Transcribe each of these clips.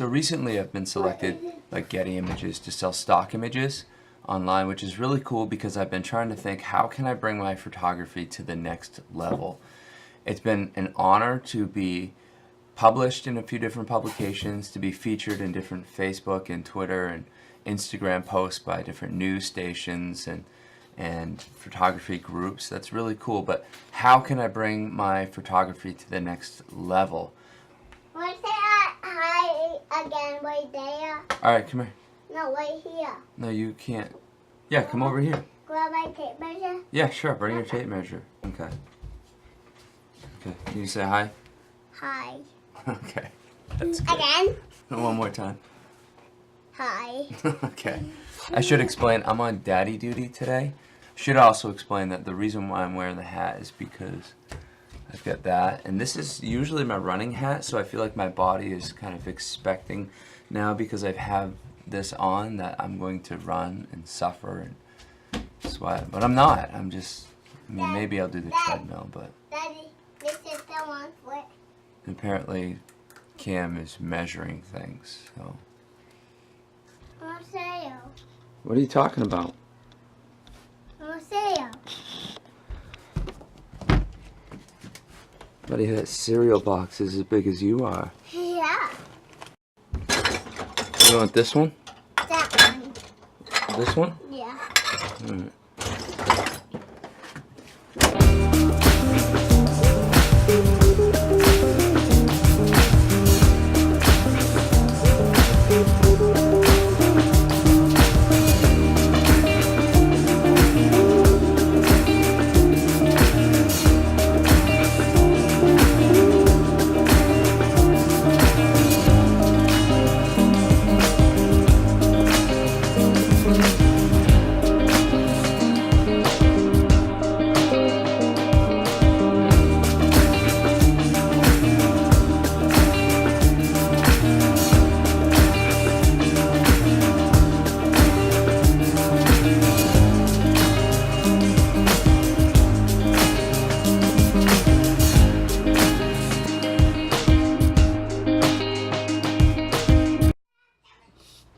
So recently I've been selected by Getty Images to sell stock images online, which is really cool because I've been trying to think, how can I bring my photography to the next level? It's been an honor to be published in a few different publications, to be featured in different Facebook and Twitter and Instagram posts by different news stations and photography groups. That's really cool, but how can I bring my photography to the next level? Want to say hi again right there? Alright, come here. No, right here. No, you can't. Yeah, come over here. Grab my tape measure? Yeah, sure, bring your tape measure. Okay. Okay, can you say hi? Hi. Okay, that's good. Again? One more time. Hi. Okay. I should explain, I'm on daddy duty today. Should also explain that the reason why I'm wearing the hat is because I've got that. And this is usually my running hat, so I feel like my body is kind of expecting now, because I've had this on, that I'm going to run and suffer and sweat. But I'm not. I'm just, I mean, maybe I'll do the treadmill, but Daddy, this is the one foot. apparently Cam is measuring things, so. Marcelo. What are you talking about? Marcelo. Buddy, that cereal box is as big as you are. Yeah. You want this one? That one. This one? Yeah. Alright.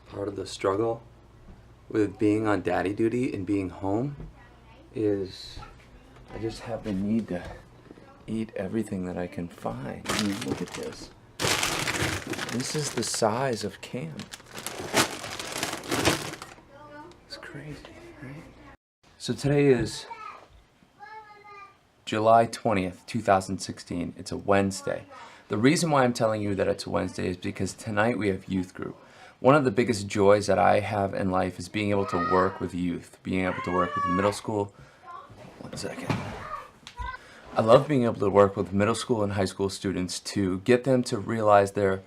Part of the struggle with being on daddy duty and being home is I just have the need to eat everything that I can find. I mean, look at this. This is the size of Cam. It's crazy, right? So today is July 20th, 2016. It's a Wednesday. The reason why I'm telling you that it's a Wednesday is because tonight we have youth group. One of the biggest joys that I have in life is being able to work with youth, being able to work with middle school. One second. I love being able to work with middle school and high school students to get them to realize their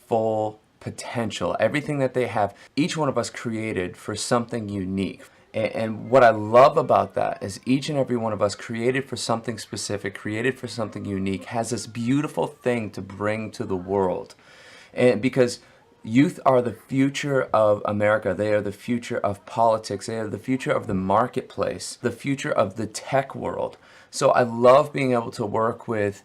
full potential, everything that they have. Each one of us created for something unique. And what I love about that is each and every one of us created for something specific, created for something unique, has this beautiful thing to bring to the world. And because youth are the future of America. They are the future of politics. They are the future of the marketplace, the future of the tech world. So I love being able to work with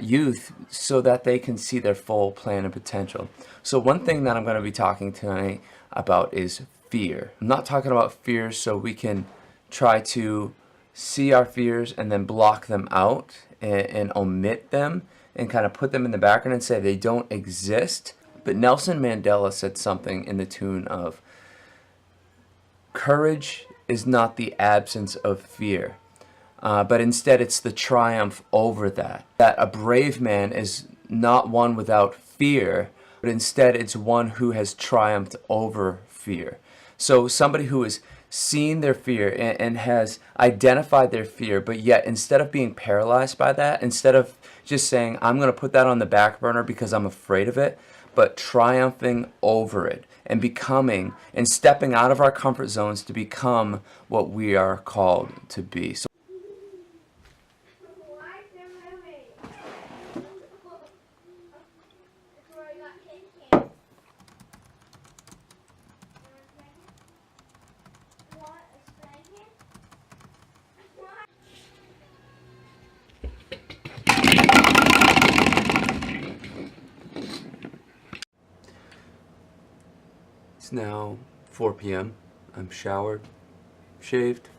youth so that they can see their full plan and potential. So one thing that I'm going to be talking tonight about is fear. I'm not talking about fears so we can try to see our fears and then block them out and omit them and kind of put them in the background and say they don't exist. But Nelson Mandela said something in the tune of, courage is not the absence of fear, but instead it's the triumph over that. That a brave man is not one without fear, but instead it's one who has triumphed over fear. So somebody who has seen their fear and has identified their fear, but yet instead of being paralyzed by that, instead of just saying, I'm going to put that on the back burner because I'm afraid of it, but triumphing over it and becoming and stepping out of our comfort zones to become what we are called to be. So It's now 4 p.m. I'm showered, shaved,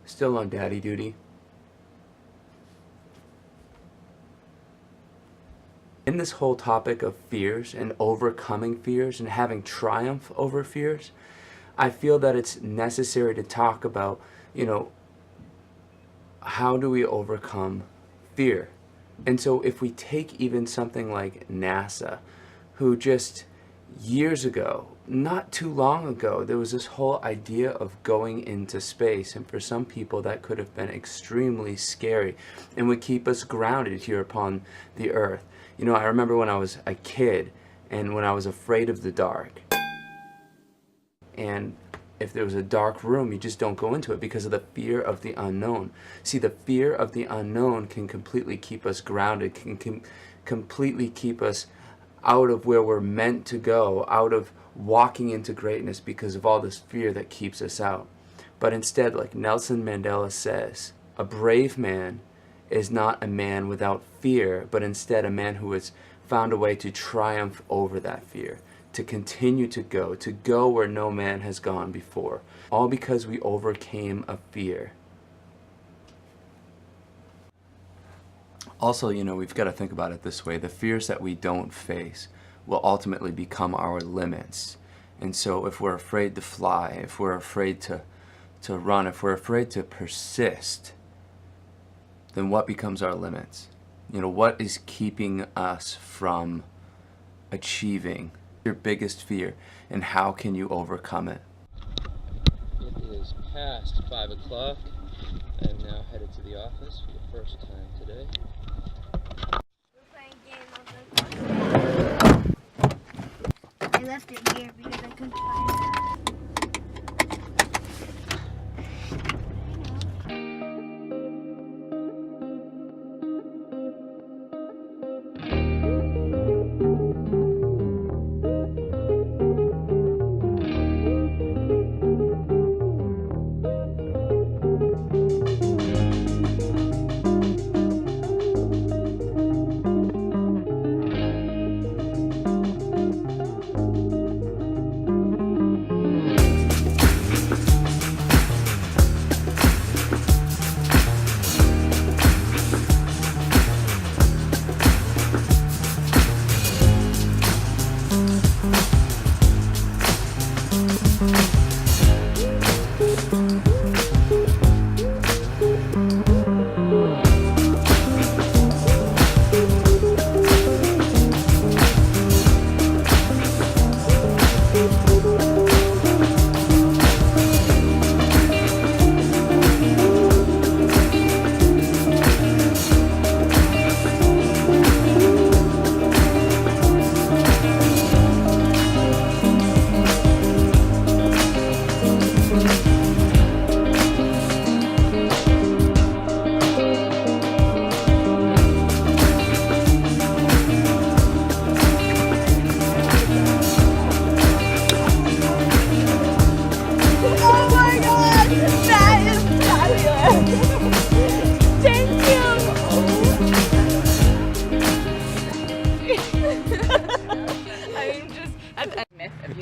still on daddy duty. In this whole topic of fears and overcoming fears and having triumph over fears, I feel that it's necessary to talk about, how do we overcome fear? And so if we take even something like NASA, who just years ago, not too long ago, there was this whole idea of going into space, and for some people that could have been extremely scary and would keep us grounded here upon the earth. I remember when I was a kid and when I was afraid of the dark, and if there was a dark room, you just don't go into it because of the fear of the unknown. See, the fear of the unknown can completely keep us grounded, can completely keep us out of where we're meant to go, out of walking into greatness because of all this fear that keeps us out. But instead, like Nelson Mandela says, a brave man is not a man without fear, but instead a man who has found a way to triumph over that fear, to continue to go where no man has gone before, all because we overcame a fear. Also, we've got to think about it this way. The fears that we don't face will ultimately become our limits. And so if we're afraid to fly, if we're afraid to run, if we're afraid to persist, then what becomes our limits? What is keeping us from achieving your biggest fear, and how can you overcome it? It is past 5 o'clock. I am now headed to the office for the first time today. I left it here because I couldn't find it.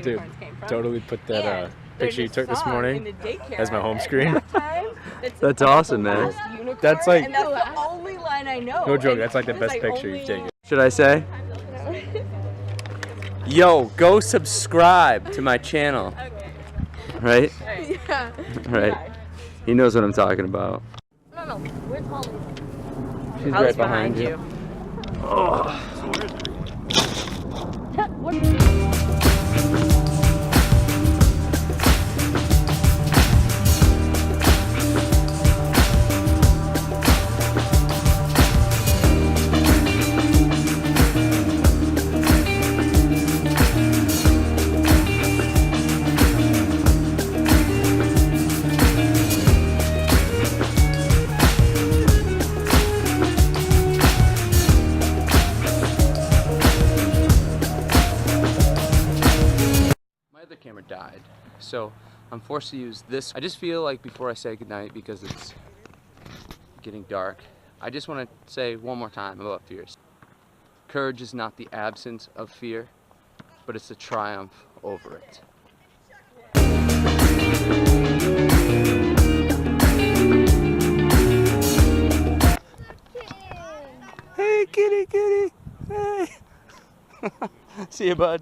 Dude, totally put that picture you took this morning as my home screen. That's awesome, man. That's like, and that's the only line I know. no joke, that's like the best picture you've taken. Should I say? Yo, go subscribe to my channel. Okay. Right? Yeah. Right. He knows what I'm talking about. No, where's Molly? She's Holly's right behind you. Oh. Camera died, so I'm forced to use this. I just feel like before I say goodnight, because it's getting dark, I just want to say one more time about fears. Courage is not the absence of fear, but but it's a triumph over it. Hey, kitty, kitty. Hey. See you, bud.